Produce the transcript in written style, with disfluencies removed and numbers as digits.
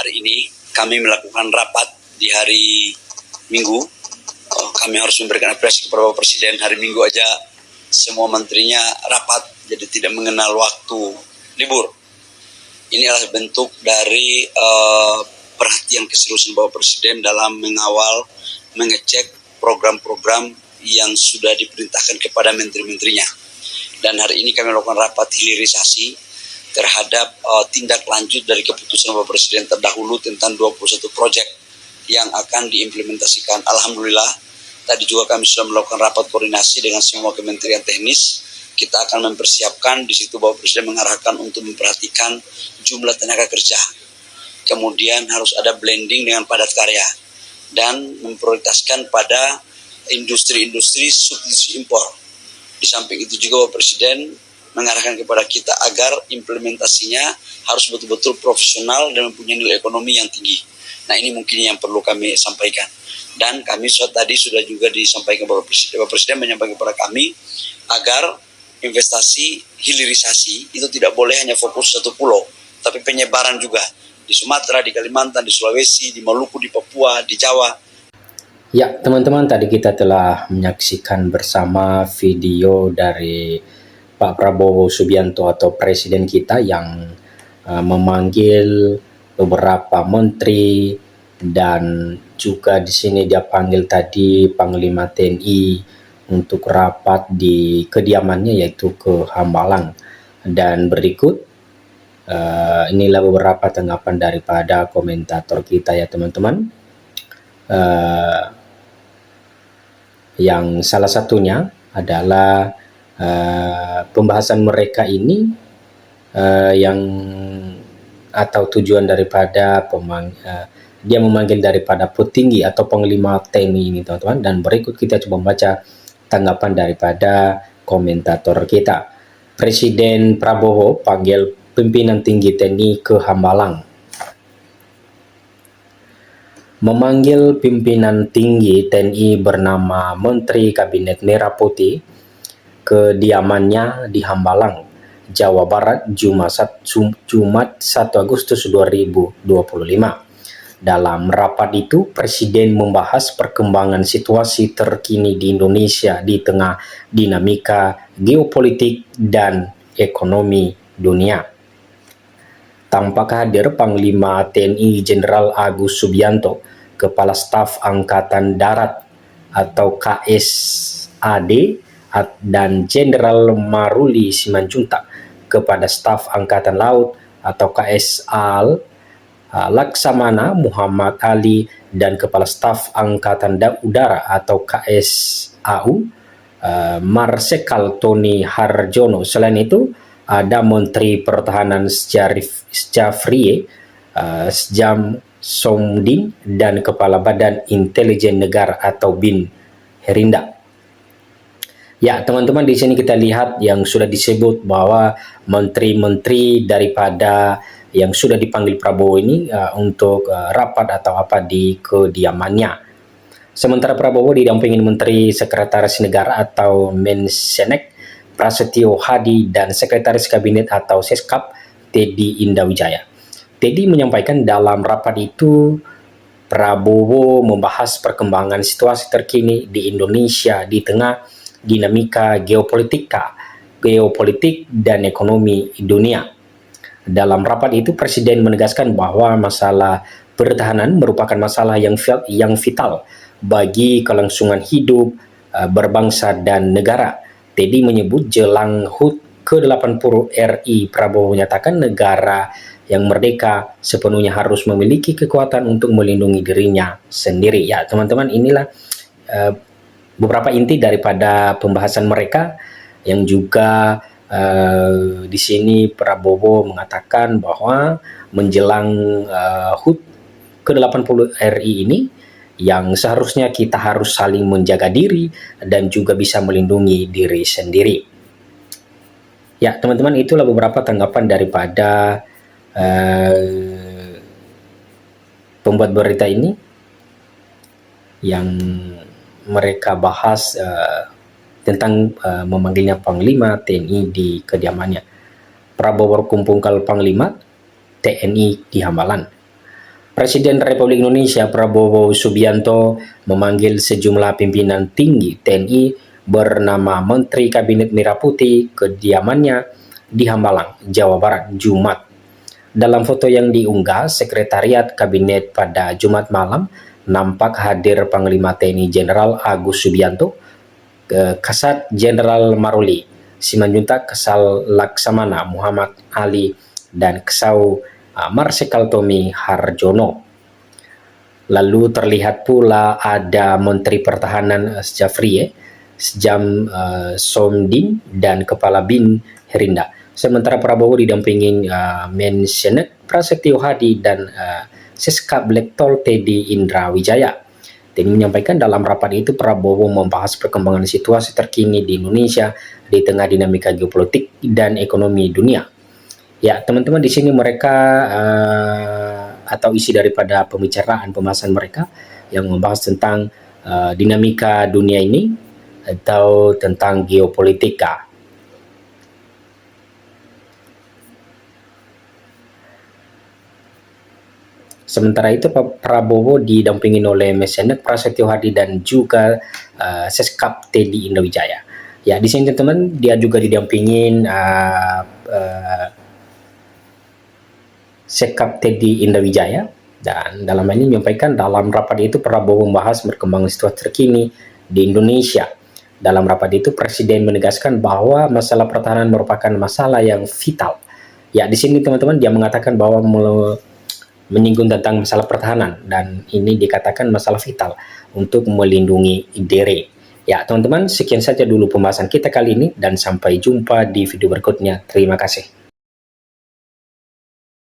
hari ini kami melakukan rapat di hari Minggu. Kami harus memberikan apresiasi kepada Bapak Presiden. Hari Minggu aja semua menterinya rapat, jadi tidak mengenal waktu libur. Ini adalah bentuk dari perhatian keseriusan Bapak Presiden dalam mengawal, mengecek program-program yang sudah diperintahkan kepada menteri-menterinya. Dan hari ini kami melakukan rapat hilirisasi terhadap tindak lanjut dari keputusan Bapak Presiden terdahulu tentang 21 proyek yang akan diimplementasikan. Alhamdulillah, tadi juga kami sudah melakukan rapat koordinasi dengan semua kementerian teknis. Kita akan mempersiapkan, di situ Bapak Presiden mengarahkan untuk memperhatikan jumlah tenaga kerja. Kemudian harus ada blending dengan padat karya. Dan memprioritaskan pada industri-industri subsidi impor. Di samping itu juga Bapak Presiden mengarahkan kepada kita agar implementasinya harus betul-betul profesional dan mempunyai nilai ekonomi yang tinggi. Nah, ini mungkin yang perlu kami sampaikan. Dan kami tadi sudah juga disampaikan Bapak Presiden. Bapak Presiden menyampaikan kepada kami agar investasi hilirisasi itu tidak boleh hanya fokus satu pulau, tapi penyebaran juga di Sumatera, di Kalimantan, di Sulawesi, di Maluku, di Papua, di Jawa. Ya, teman-teman, tadi kita telah menyaksikan bersama video dari Pak Prabowo Subianto atau Presiden kita yang memanggil beberapa menteri, dan juga di sini dia panggil tadi Panglima TNI untuk rapat di kediamannya yaitu ke Hambalang. Dan berikut inilah beberapa tanggapan daripada komentator kita ya teman-teman. Yang salah satunya adalah pembahasan mereka ini yang atau tujuan daripada dia memanggil daripada petinggi atau Panglima TNI ini teman-teman. Dan berikut kita coba membaca tanggapan daripada komentator kita. Presiden Prabowo panggil pimpinan tinggi TNI ke Hambalang. Memanggil pimpinan tinggi TNI bernama Menteri Kabinet Merah Putih ke diamannya di Hambalang, Jawa Barat, Jumat 1 Agustus 2025. Dalam rapat itu, Presiden membahas perkembangan situasi terkini di Indonesia di tengah dinamika geopolitik dan ekonomi dunia. Tampak hadir Panglima TNI Jenderal Agus Subianto, Kepala Staf Angkatan Darat atau KSAD, dan Jenderal Maruli Simanjuntak, Kepala Staf Angkatan Laut atau KSAL, Laksamana Muhammad Ali, dan Kepala Staf Angkatan Udara atau KSAU, Marsikal Tony Harjono. Selain itu, ada Menteri Pertahanan Syafriye Sjam Somdin dan Kepala Badan Intelijen Negara atau BIN Herinda. Ya, teman-teman, di sini kita lihat yang sudah disebut bahwa menteri-menteri daripada yang sudah dipanggil Prabowo ini untuk rapat atau apa di kediamannya. Sementara Prabowo didampingi Menteri Sekretaris Negara atau Mensenek Prasetyo Hadi dan Sekretaris Kabinet atau Seskap Teddy Indawijaya. Teddy menyampaikan dalam rapat itu Prabowo membahas perkembangan situasi terkini di Indonesia di tengah dinamika geopolitik dan ekonomi dunia. Dalam rapat itu Presiden menegaskan bahwa masalah pertahanan merupakan masalah yang vital bagi kelangsungan hidup berbangsa dan negara. Teddy menyebut jelang HUT ke-80 RI, Prabowo menyatakan negara yang merdeka sepenuhnya harus memiliki kekuatan untuk melindungi dirinya sendiri. Ya, teman-teman, inilah beberapa inti daripada pembahasan mereka yang juga di sini Prabowo mengatakan bahwa menjelang HUT ke-80 RI ini yang seharusnya kita harus saling menjaga diri dan juga bisa melindungi diri sendiri. Ya, teman-teman, itulah beberapa tanggapan daripada pembuat berita ini yang mereka bahas tentang memanggilnya Panglima TNI di kediamannya. Prabowo berkumpul Panglima TNI di Hambalang. Presiden Republik Indonesia Prabowo Subianto memanggil sejumlah pimpinan tinggi TNI bernama Menteri Kabinet Merah Putih ke kediamannya di Hambalang, Jawa Barat, Jumat. Dalam foto yang diunggah Sekretariat Kabinet pada Jumat malam, nampak hadir Panglima TNI Jenderal Agus Subianto, Kasat Jenderal Maruli Simanjuntak, Kasal Laksamana Muhammad Ali, dan Kasau Marsikal Tommy Harjono. Lalu terlihat pula ada Menteri Pertahanan Jafri Sejam Somdin dan Kepala BIN Herinda. Sementara Prabowo didampingi Mensenek Prasetyo Hadi dan Seskap Lektol Teddy Indra Wijaya. TNI menyampaikan dalam rapat itu Prabowo membahas perkembangan situasi terkini di Indonesia di tengah dinamika geopolitik dan ekonomi dunia. Ya, teman-teman, di sini mereka atau isi daripada pembahasan mereka yang membahas tentang dinamika dunia ini atau tentang geopolitika. Sementara itu Prabowo didampingi oleh Mensenek Prasetyo Hadi dan juga Seskap Teddy Indra Wijaya. Ya, di sini teman-teman dia juga didampingin Seskap Teddy Indra Wijaya, dan dalam hal ini menyampaikan dalam rapat itu Prabowo membahas perkembangan situasi terkini di Indonesia. Dalam rapat itu Presiden menegaskan bahwa masalah pertahanan merupakan masalah yang vital. Ya, di sini teman-teman dia mengatakan bahwa menyinggung tentang masalah pertahanan, dan ini dikatakan masalah vital untuk melindungi diri. Ya teman-teman, sekian saja dulu pembahasan kita kali ini dan sampai jumpa di video berikutnya. Terima kasih.